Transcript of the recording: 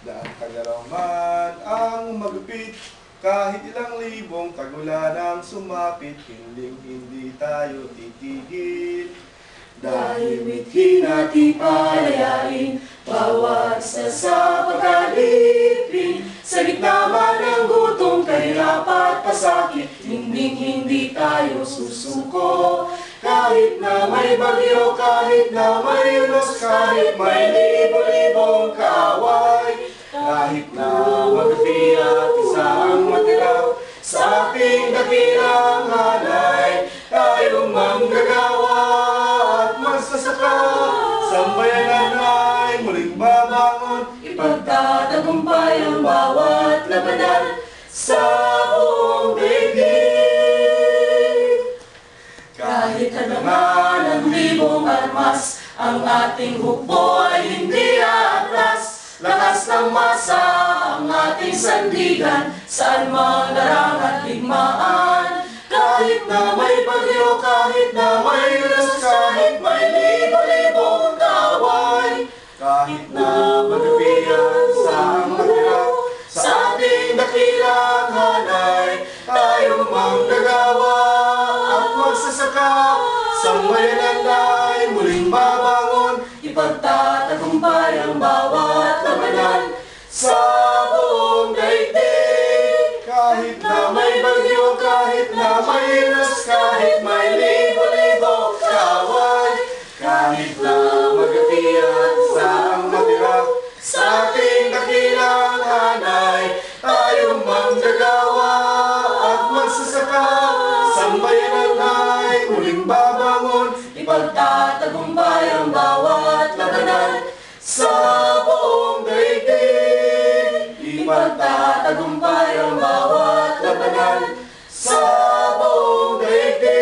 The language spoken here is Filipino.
Daan tagaraw man ang magupit, kahit ilang libong tagulan ang sumapit, hindi tayo titigil. Dahil mithi nating palayain, bawat isa sa pagkalipin. Sa gitna man ng gutom, kahirapan at pasakit, hindi tayo susuko. Kahit na may bagyo, kahit na may unos, kahit may libo-libong kaaway, kahit na magabi at isang matiraw sa ating dakilang hanay, tayong manggagawa at magsasaka, sambayanan ay muling babangon, ipagtatagumpay ang bawat labanan sa buong daigdig. Kahit halangan ng libong armas, ang ating hukbo ay hindi aatras. Lakas ng masa ang ating sandigan, saan mang darang at digmaan. Kahit na may bagyo, kahit na may unos, kahit may libo-libong kaaway, kahit na magabi at isang matiraw sa ating dakilang hanay, tayong manggagawa at magsasaka, sambayanan ay muling babangon, ipagtatagumpay ang bawat labanan sa buong daigdig. Kahit na may bagyo, kahit na may unos, kahit may libo-libong kaaway, kahit na magabi at isang matiraw sa ating dakilang hanay, tayong manggagawa at magsasaka, sambayanan ay muling babangon, ipagtatagumpay ang bawat labanan sa buong daigdig. Ipagtatagumpay ang bawat labanan sa buong daigdig.